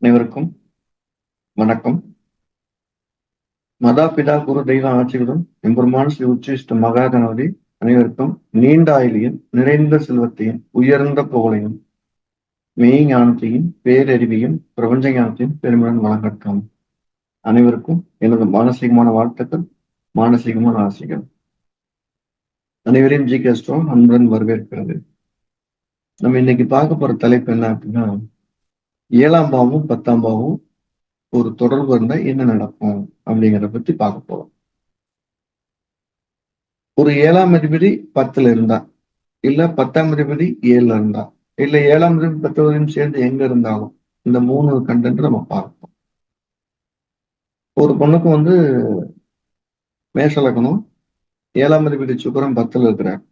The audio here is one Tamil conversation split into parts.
அனைவருக்கும் வணக்கம். மதாபிதா குரு தெய்வ ஆட்சிகளும் எம்பெருமான் ஸ்ரீ உச்சிஷ்ட மகா கணபதி அனைவருக்கும் நீண்ட ஆயுளையும் நிறைந்த செல்வத்தையும் உயர்ந்த புகழையும் மெய் ஞானத்தையும் பேரறிவையும் பிரபஞ்ச ஞானத்தையும் பெருமையுடன் வழங்கட்டும். அனைவருக்கும் எனது மானசீகமான வாழ்த்துக்கள், மானசீகமான ஆசைகள். அனைவரையும் ஜி.கே. ஸ்ட்ராங் அன்புடன் வரவேற்கிறது. நம்ம இன்னைக்கு பார்க்க போற தலைப்பு என்ன அப்படின்னா, 7ஆம் பாவமும் 10ஆம் பாவமும் ஒரு தொடர்பு இருந்தா என்ன நடக்கும் அப்படிங்கிறத பத்தி பார்க்க போறோம். ஒரு 7ஆம் அதிபதி 10ல இருந்தா, இல்ல 10ஆம் அதிபதி 7ல இருந்தா, இல்ல 7ஆம் அதிபதி 10ஆம் சேர்ந்து எங்க இருந்தாலும் இந்த 3 கண்டென்ட் நம்ம பார்ப்போம். ஒரு பொண்ணுக்கு மேஷ லக்னம், 7ஆம் அதிபதி சுக்கிரன் 10ல இருக்கிறார்.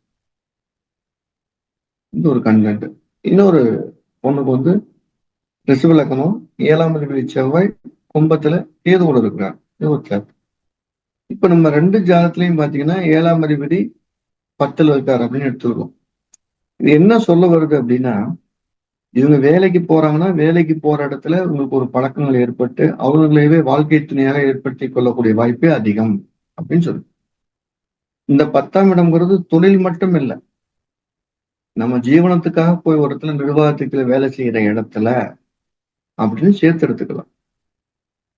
இந்த ஒரு கண்டென்ட். இன்னொரு பொண்ணுக்கு ரிஷப லக்னம், 7ஆம் அதிபதி செவ்வாய் கும்பத்துல கேதுவோட இருக்கிறார். இது ஒரு சாப்டர். இப்ப நம்ம 2 ஜாதகத்திலையும் பாத்தீங்கன்னா 7ஆம் அதிபதி 10ல இருக்காரு அப்படின்னு எடுத்துருக்கோம். இது என்ன சொல்ல வருது அப்படின்னா, இவங்க வேலைக்கு போறாங்கன்னா வேலைக்கு போற இடத்துல உங்களுக்கு ஒரு பழக்கங்கள் ஏற்பட்டு அவர்களையே வாழ்க்கை துணையாக ஏற்படுத்திக் கொள்ளக்கூடிய வாய்ப்பே அதிகம் அப்படின்னு சொல்லு. இந்த 10ஆம் இடம்ங்கிறது தொழில் மட்டும் இல்லை, நம்ம ஜீவனத்துக்காக போய் ஒரு இடத்துல நிர்வாகத்துக்குள்ள வேலை செய்யற இடத்துல அப்படின்னு சேர்த்து எடுத்துக்கலாம்.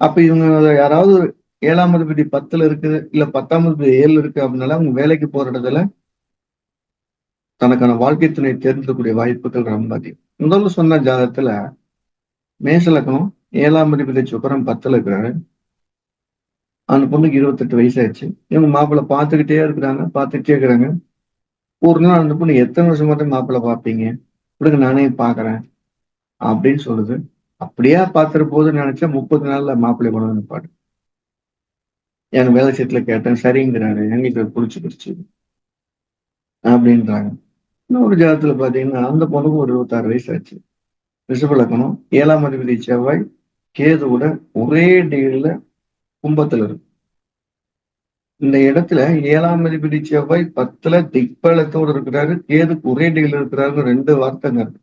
அப்ப இவங்க யாராவது 7ஆம் அதிபதி 10ல இருக்கு, இல்ல 10ஆம் அதிபதி 7 இருக்கு அப்படின்னால அவங்க வேலைக்கு போற இடத்துல தனக்கான வாழ்க்கை துணை தேர்ந்தெடுக்கக்கூடிய வாய்ப்புகள் ரொம்ப அதிகம். முதல்ல சொன்ன ஜாதகத்துல மேஷ லக்னம், 7ஆம் அதிபதி சுக்கிரன் 10ல இருக்கிறாரு. அந்த பொண்ணுக்கு 28 வயசாயிடுச்சு. இவங்க மாப்பிள்ளை பார்த்துக்கிட்டே இருக்கிறாங்க. ஒரு நாள் அந்த பொண்ணு எத்தனை வருஷமா தான் மாப்பிள்ளை பார்ப்பீங்க, விடுங்க நானே பாக்குறேன் அப்படின்னு சொல்லுது. அப்படியே பார்த்துட்டு போதுன்னு நினைச்சா 30 நாள்ல மாப்பிள்ளை கொண்டு வந்து நிப்பாடு. என் வேலை சீட்டுல கேட்டேன், சரிங்கிறாரு, எங்களுக்கு புடிச்சுக்கிடுச்சு அப்படின்றாங்க. இன்னொரு ஜாதத்துல பாத்தீங்கன்னா அந்த பொண்ணுக்கு ஒரு 26 வயசு ஆச்சு. ரிஷப லக்னம், 7ஆம் அதிபதி செவ்வாய் கேதுவோட ஒரே டிகிரில கும்பத்துல இருக்கு. இந்த இடத்துல 7ஆம் அதிபதி செவ்வாய் 10ல திக்பலத்தோடு இருக்கிறாரு, கேதுக்கு ஒரே டிகிரில இருக்கிறாருன்னு 2 வார்த்தைங்க இருக்கு.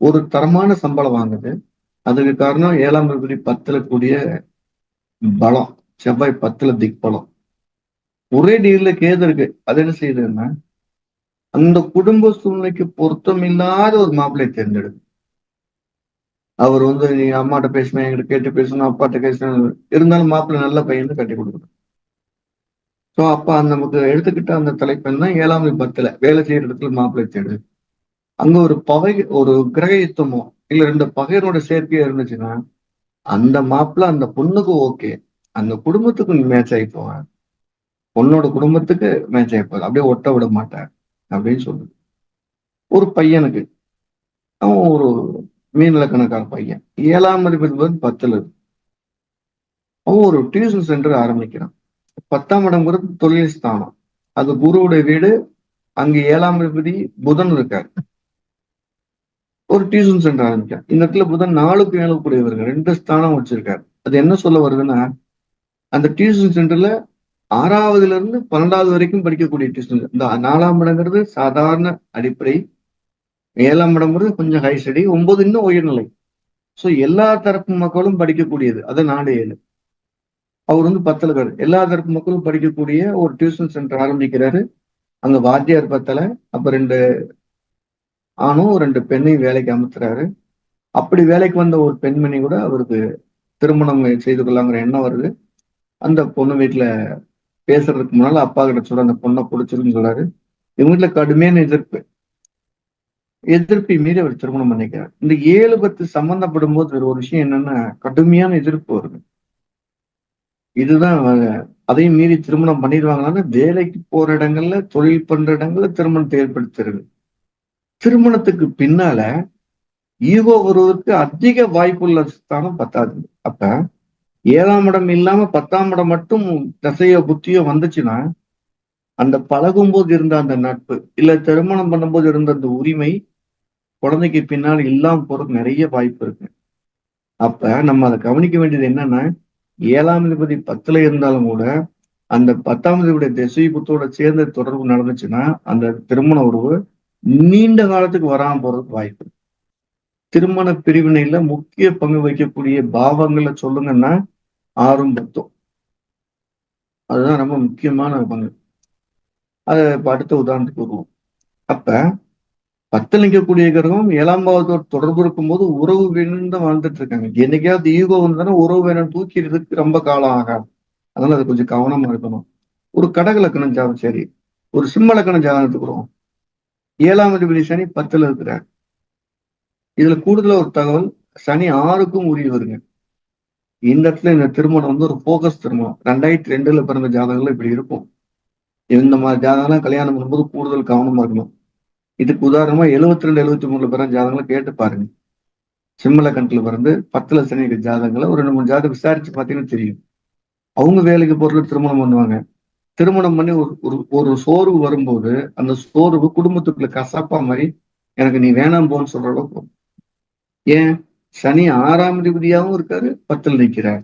ஒரு தரமான சம்பளம் வாங்குது. அதுக்கு காரணம் 7ஆம் அதிபதி 10ல கூடிய பலம். செவ்வாய் 10ல திக்பலம். ஒரே டிகிரில கேது இருக்கு. அது என்ன செய்யுதுன்னா, அந்த குடும்ப சூழ்நிலைக்கு பொருத்தம் இல்லாத ஒரு மாப்பிள்ளை தேர்ந்தெடுக்கு. அவர் நீ அம்மாட்ட பேசணும், என்கிட்ட கேட்டு பேசணும், அப்பாட்ட பேசணும், இருந்தாலும் மாப்பிள்ளை நல்ல பையன் கட்டி கொடுக்கணும். சோ அப்ப நமக்கு எடுத்துக்கிட்ட அந்த தலைப்பெண் தான் 7ஆம் 10ல வேலை செய்யற இடத்துல மாப்பிள்ளை தேடு. அங்க ஒரு கிரக யுத்தமோ இல்ல 2 பகையரோட சேர்க்கையா இருந்துச்சுன்னா அந்த மாப்பிள்ளை அந்த பொண்ணுக்கு ஓகே, அந்த குடும்பத்துக்கு மேட்ச் ஆகி போவார், பொண்ணோட குடும்பத்துக்கு மேட்ச் ஆகி போவார், அப்படியே ஒட்ட விட மாட்டார் அப்படின்னு சொல்லுது. ஒரு பையனுக்கு, அவன் ஒரு மீன் இலக்கணக்கார பையன், 7ஆம் அதிபதி 10ல இருக்கு. அவன் ஒரு டியூஷன் சென்டர் ஆரம்பிக்கிறான். 10ஆம் இடம்ங்கிறது தொழில் ஸ்தானம், அது குருவுடைய வீடு. அங்க 7ஆம் அதிபதி புதன் இருக்காரு. ஒரு டியூஷன் சென்டர் ஆரம்பிக்கார். இந்த இடத்துல புதன் 4க்கு 7 கூடியவர்கள் 2 ஸ்தானம் வச்சிருக்காரு. அது என்ன சொல்ல வருதுன்னா, அந்த டியூஷன் சென்டர்ல 6வதுல இருந்து 12வது வரைக்கும் படிக்கக்கூடிய டியூஷன். இந்த 4ஆம் இடங்கிறது சாதாரண அடிப்படை, 7ஆம் இடம்ங்கிறது கொஞ்சம் ஹை ஸ்டடி, 9 இன்னும் உயர்நிலை. சோ எல்லா தரப்பு மக்களும் படிக்கக்கூடியது. அது 4 7. அவர் 10ல இருக்காரு. எல்லா தரப்பு மக்களும் படிக்கக்கூடிய ஒரு டியூஷன் சென்டர் ஆரம்பிக்கிறாரு. அங்க வாத்தியார் 10ல, அப்ப 2 ஆணும் 2 பெண்ணையும் வேலைக்கு அமர்த்துறாரு. அப்படி வேலைக்கு வந்த ஒரு பெண்மணி கூட அவருக்கு திருமணம் செய்து கொள்ளலாங்கிற எண்ணம் வருது. அந்த பொண்ணு வீட்டுல பேசுறதுக்கு முன்னால அப்பா கிட்ட சொல்ற, அந்த பொண்ணை பிடிச்சிருக்குன்னு சொல்றாரு. இவங்க வீட்டுல கடுமையான எதிர்ப்பை மீறி அவர் திருமணம் பண்ணிக்கிறார். இந்த 7 10 சம்பந்தப்படும் போது ஒரு விஷயம் என்னன்னா, கடுமையான எதிர்ப்பு வருது. இதுதான் அதையும் மீறி திருமணம் பண்ணிடுவாங்களான்னு, வேலைக்கு போற இடங்கள்ல, தொழில் பண்ற இடங்கள்ல திருமணத்தை ஏற்படுத்துறது. திருமணத்துக்கு பின்னால ஈகோ வருவதற்கு அதிக வாய்ப்புள்ள ஸ்தானம் 10வது. அப்ப 7ஆம் இடம் இல்லாம 10ஆம் இடம் மட்டும் தசையோ புத்தியோ வந்துச்சுன்னா, அந்த பழகும் போது இருந்த அந்த நட்பு, இல்ல திருமணம் பண்ணும்போது இருந்த அந்த உரிமை குழந்தைக்கு பின்னால் இல்லாம போறதுக்கு நிறைய வாய்ப்பு இருக்கு. அப்ப நம்ம அதை கவனிக்க வேண்டியது என்னன்னா, 7ஆம் அதிபதி 10ல இருந்தாலும் கூட அந்த 10ஆம் அதிபதியுடைய திசை புத்தோட சேர்ந்த தொடர்பு நடந்துச்சுன்னா, அந்த திருமண உறவு நீண்ட காலத்துக்கு வராம போறதுக்கு வாய்ப்பு இருக்கு. திருமண பிரிவினையில முக்கிய பங்கு வகிக்கக்கூடிய பாவங்களை சொல்லுங்கன்னா 6ம் 10ம். அதுதான் ரொம்ப முக்கியமான பங்கு. அதை அடுத்த உதாரணத்துக்கு வருவோம். அப்ப 10ல் நிற்கக்கூடிய கிரகம் 7ஆம் பாவத்தோட தொடர்பு இருக்கும்போது உறவு வேணும்னு தான் வாழ்ந்துட்டு இருக்காங்க. என்னைக்காவது ஈகோ வந்தாலும் உறவு வேணும்னு தூக்கிறதுக்கு ரொம்ப காலம் ஆகாது. அதனால அது கொஞ்சம் கவனமா இருக்கணும். ஒரு கடக லக்கணம் ஜாதகம் சரி, ஒரு சிம்ம லக்கணம் ஜாதகம் எடுத்துக்கிறோம். 7ஆம் அதிபதி சனி 10ல் இருக்கிறார். இதுல கூடுதலா ஒரு தகவல், சனி 6க்கும் உரியவருங்க. இந்த இடத்துல இந்த திருமணம் வந்து ஒரு போகஸ் திருமணம். 2002ல பிறந்த ஜாதகங்கள் இப்படி இருக்கும். இந்த மாதிரி ஜாதகம்லாம் கல்யாணம் பண்ணும்போது கூடுதல் கவனமா இருக்கணும். இதுக்கு உதாரணமா 72, 73ல பிறந்த ஜாதகங்களை கேட்டு பாருங்க. சிம்ம லக்கணத்துல பிறந்து 10ல சனி இருக்க ஜாதகங்களை ஒரு 2, 3 ஜாதகம் விசாரிச்சு பார்த்தீங்கன்னா தெரியும். அவங்க வேலைக்கு போறதுல திருமணம் பண்ணுவாங்க. திருமணம் பண்ணி ஒரு ஒரு ஒரு சோர்வு வரும்போது அந்த சோர்வு குடும்பத்துக்குள்ள கசப்பா மாதிரி எனக்கு நீ வேணாம் போன்னு சொல்ற அளவுக்கு வரும். ஏன்? சனி 6ஆம் அதிபதியாகவும் இருக்காரு, 10ல் நிற்கிறார்.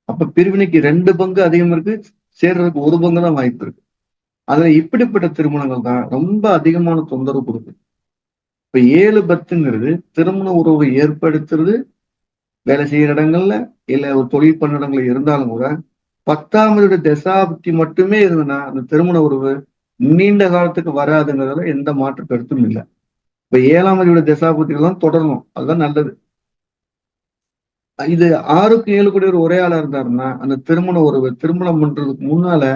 அப்ப பிரிவினைக்கு 2 பங்கு அதிகம் இருக்கு, சேர்றதுக்கு 1 பங்கு தான் வாய்ப்பு இருக்கு. அதுல இப்படிப்பட்ட திருமணங்கள் தான் ரொம்ப அதிகமான தொந்தரவு கொடுக்கும். இப்ப 7, 10ங்கிறது திருமண உறவை ஏற்படுத்துறது வேலை செய்யற இடங்கள்ல இல்ல ஒரு தொழில் பண்ண இடங்கள்ல இருந்தாலும் கூட 10ஆம் வீடு தசாபுத்தி மட்டுமே இருந்ததுன்னா அந்த திருமண உறவு நீண்ட காலத்துக்கு வராதுங்கிறதுல எந்த மாற்று கருத்தும் இல்லை. இப்ப 7ஆம் வீடு தசாபுத்திகள் தான் தொடரணும், அதுதான் நல்லது. இது 6க்கு 7 கூட ஒரு ஒரே ஆளா இருந்தாருன்னா அந்த திருமண உறவு திருமணம் பண்றதுக்கு முன்னால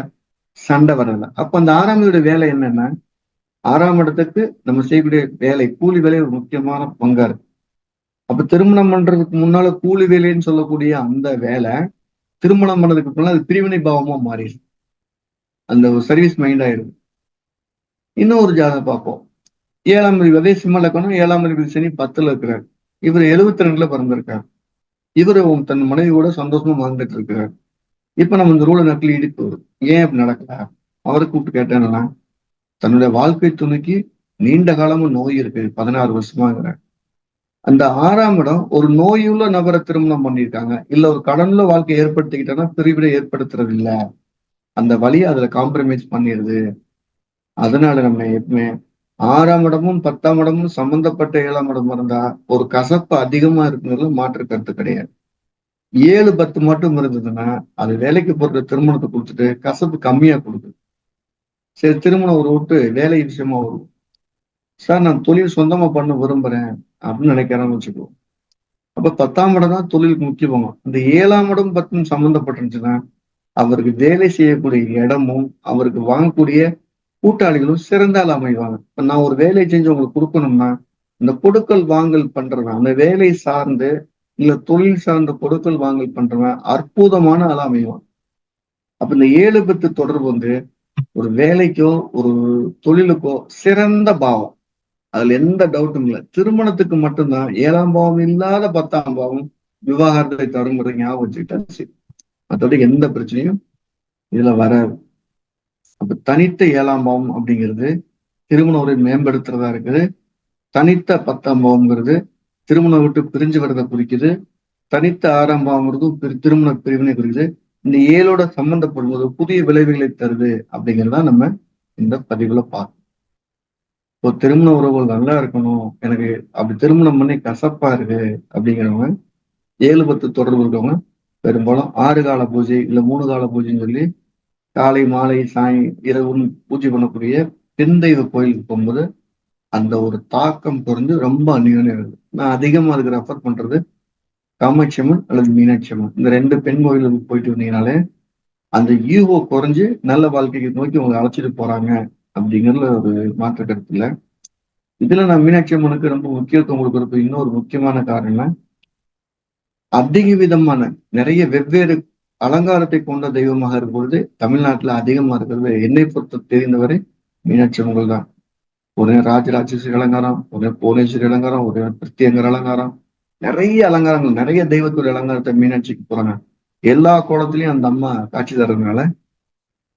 சண்டை வரல. அப்ப அந்த 6ஆம் வீடு வேலை என்னன்னா 6ஆம் இடத்துக்கு நம்ம செய்யக்கூடிய வேலை கூலி வேலை ஒரு முக்கியமான பங்கா இருக்கு. அப்ப திருமணம் பண்றதுக்கு முன்னால கூலி வேலைன்னு சொல்லக்கூடிய அந்த வேலை திருமணம் பண்ணதுக்கு அப்புறம் அது பிரிவினை பாவமா மாறிடுது. அந்த ஒரு சர்வீஸ் மைண்ட் ஆயிடுது. இன்னும் ஒரு ஜாதகம் பார்ப்போம். 7ஆம் அதிபதி அதே சிம்ம லக்கணம் 7ஆம் அதிபதி சனி 10ல் இருக்கிறார். இவர் 72ல பிறந்திருக்கார். இவரு தன் மனைவி கூட சந்தோஷமா வாழ்ந்துட்டு இருக்கிறார். இப்ப நம்ம இந்த ரூலை நக்கல் இடிப்பு வரும். ஏன் அப்படி நடக்கல? அவரை கூப்பிட்டு கேட்டேன்னா தன்னுடைய வாழ்க்கை துணைக்கு நீண்ட காலமா நோய் இருக்கு, 16 வருஷமாங்கிற அந்த 6ஆம் இடம் ஒரு நோயுள்ள நபரை திருமணம் பண்ணியிருக்காங்க. இல்ல ஒரு கடன்ல வாழ்க்கை ஏற்படுத்திக்கிட்டோம்னா பிரிவினை ஏற்படுத்துறது இல்ல. அந்த வழியை அதுல காம்ப்ரமைஸ் பண்ணிடுது. அதனால நம்ம எப்பவுமே 6ஆம் இடமும் 10ஆம் இடமும் சம்பந்தப்பட்ட 7ஆம் இடம் இருந்தா ஒரு கசப்பு அதிகமா இருக்குங்கிறது மாற்று கருத்து கிடையாது. 7, 10 மட்டும் இருந்ததுன்னா அது வேலைக்கு போற திருமணத்தை கொடுத்துட்டு கசப்பு கம்மியா கொடுக்குது. சரி, திருமணம் ஒரு விட்டு வேலை விஷயமா வரும். சார் நான் தொழில் சொந்தமா பண்ண விரும்புறேன் அப்படின்னு நினைக்கிறேன்னு வச்சுக்குவோம். அப்ப 10ஆம் இடம் தான் தொழிலுக்கு முக்கியமாகும். இந்த 7ஆம் இடம் 10ம் சம்பந்தப்பட்டிருந்துச்சுன்னா அவருக்கு வேலை செய்யக்கூடிய இடமும் அவருக்கு வாங்கக்கூடிய கூட்டாளிகளும் சிறந்தால் அமைவாங்க. இப்ப நான் ஒரு வேலை செஞ்சு உங்களுக்கு கொடுக்கணும்னா இந்த கொடுக்கல் வாங்கல் பண்றவன் அந்த வேலை சார்ந்து இல்ல தொழில் சார்ந்த கொடுக்கல் வாங்கல் பண்றவன் அற்புதமான ஆளா அமைவான். அப்ப இந்த 7, 10 தொடர்பு வந்து ஒரு வேலைக்கோ ஒரு தொழிலுக்கோ சிறந்த பாவம். அதுல எந்த டவுட்டும் இல்லை. திருமணத்துக்கு மட்டும்தான் 7ஆம் பாவம் இல்லாத 10ஆம் பாவம் விவாகரத்தை தருங்கிறத ஞாபகம் வச்சுக்கிட்டா சரி. மற்றபடி எந்த பிரச்சனையும் இதுல வராது. அப்ப தனித்த 7ஆம் பாவம் அப்படிங்கிறது திருமண உறவை மேம்படுத்துறதா இருக்குது. தனித்த 10ஆம் பாவம்ங்கிறது திருமணம் விட்டு பிரிஞ்சு வரதை குறிக்குது. தனித்த 6ஆம் பாவம்ங்கிறது திருமண பிரிவினை குறிக்குது. இந்த 7ஓட சம்பந்தப்படும்போது புதிய விளைவுகளை தருது அப்படிங்கிறதா நம்ம இந்த பதிவுல பார்க்கணும். இப்போ திருமண உறவுகள் நல்லா இருக்கணும், எனக்கு அப்படி திருமணம் பண்ணி கசப்பா இருக்கு அப்படிங்கிறவங்க 7, 10 தொடர்பு இருக்கவங்க பெரும்பாலும் 6 கால பூஜை இல்ல 3 கால பூஜைன்னு சொல்லி காலை மாலை இரவு பூஜை பண்ணக்கூடிய பெண் தெய்வ கோயிலுக்கு போகும்போது அந்த ஒரு தாக்கம் குறைஞ்சு ரொம்ப அந்நியனே இருக்கு. நான் அதிகமா அதுக்கு ரெஃபர் பண்றது காமாட்சி அம்மன் அல்லது மீனாட்சி அம்மன். இந்த 2 பெண் கோயிலுக்கு போயிட்டு வந்தீங்கனாலே அந்த ஈகோ குறைஞ்சு நல்ல வாழ்க்கைக்கு நோக்கி உங்களை அழைச்சிட்டு போறாங்க அப்படிங்கிறதுல ஒரு மாற்று கருத்து இல்லை. இதுல நான் மீனாட்சி அம்மனுக்கு ரொம்ப முக்கியத்துவம் கொடுக்கறது இன்னொரு முக்கியமான காரணம், அதிக விதமான நிறைய வெவ்வேறு அலங்காரத்தை கொண்ட தெய்வமாக இருக்கும் பொழுது தமிழ்நாட்டுல அதிகமா இருக்கிறது என்னை பொறுத்த தெரிந்தவரை மீனாட்சி அம்மன்கள் தான். ஒரு ராஜராஜேஸ்வரி அலங்காரம், ஒரு புவனேஸ்வரி அலங்காரம், ஒரு பிரத்யங்கர் அலங்காரம், நிறைய அலங்காரங்கள் நிறைய தெய்வத்துடைய அலங்காரத்தை மீனாட்சிக்கு போறாங்க. எல்லா கோலத்திலையும் அந்த அம்மா காட்சி தர்றதுனால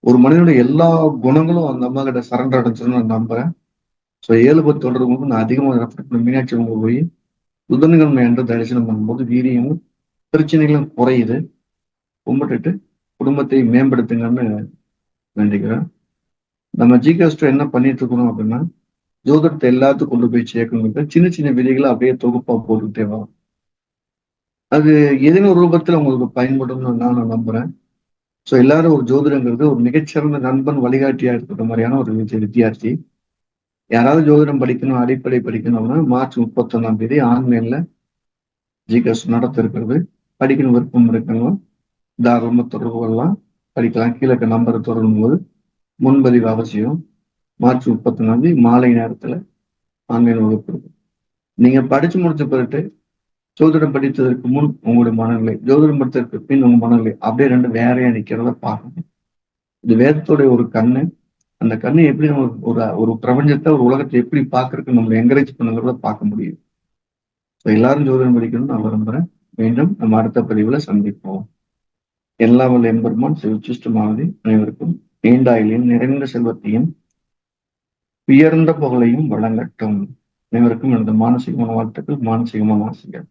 ஒரு மனிதனுடைய எல்லா குணங்களும் அந்த அம்மா கிட்ட சரண்டர் அடைஞ்சிருன்னு நான் நம்புறேன். ஸோ 7, 10 தொடர்பு நான் அதிகமாக ரெஃபர் பண்ண மீனாட்சி அம்மன் போய் புதன்கிழமை என்று தரிசனம் பண்ணும்போது வீரியமும் பிரச்சனைகளும் குறையுது. கும்பிட்டுட்டு குடும்பத்தை மேம்படுத்துங்கன்னு வேண்டிக்கிறேன். நம்ம ஜிகேஸ்டோ என்ன பண்ணிட்டு இருக்கணும் அப்படின்னா ஜோதிடத்தை எல்லாத்துக்கும் கொண்டு போய் சேர்க்கணுங்கிற சின்ன சின்ன விதிகளை அப்படியே தொகுப்பா போட்டுக்கிட்டே வரும். அது ஏதேனும் ஒரு ரூபத்துல உங்களுக்கு பயன்படும்னு நான் நம்புறேன். ஸோ எல்லாரும் ஒரு ஜோதிடங்கிறது ஒரு மிகச்சிறந்த நண்பன் வழிகாட்டியா இருக்கிற மாதிரியான ஒரு வித்தியார்த்தி. யாராவது ஜோதிடம் படிக்கணும், அடிப்படை படிக்கணும்னா மார்ச் 31 ஆன்லைன்ல ஜிகேஎஸ் நடத்த இருக்கிறது. படிக்கணும் விருப்பம் இருக்கணும், தாராளமா தொடர்பு கொள்ளலாம், படிக்கலாம். கீழே இருக்க நம்பரை தொடரும் போது முன்பதிவு அவசியம். மார்ச் 31 மாலை நேரத்துல ஆன்லைன் வகுப்பு இருக்கு. நீங்க படிச்சு முடிச்ச பிறகு ஜோதிடம் படித்ததற்கு முன் உங்களுடைய மனநிலை, ஜோதிடம் படித்ததற்கு பின் உங்க மனநிலை அப்படியே ரெண்டு வேறையா நிக்கிறத பார்க்கணும். இது வேதத்துடைய ஒரு கண்ணு. அந்த கண்ணு எப்படி நம்ம ஒரு ஒரு பிரபஞ்சத்தை, ஒரு உலகத்தை எப்படி பார்க்கறதுக்கு நம்மளை என்கரேஜ் பண்ணுங்கிறத பார்க்க முடியும். எல்லாரும் ஜோதிடம் படிக்கணும்னு நான் விரும்புறேன். மீண்டும் நம்ம அடுத்த பதிவுல சந்திப்போம். எல்லாம் வல்ல எம்பெருமான் சிவச்சிஷ்டமானது அனைவருக்கும் நீண்டாயிலையும் நிறைந்த செல்வத்தையும் உயர்ந்த புகழையும் வழங்கட்டும். அனைவருக்கும் எனது மானசீகமான வாழ்த்துக்கள், மானசீகமான ஆசைகள்.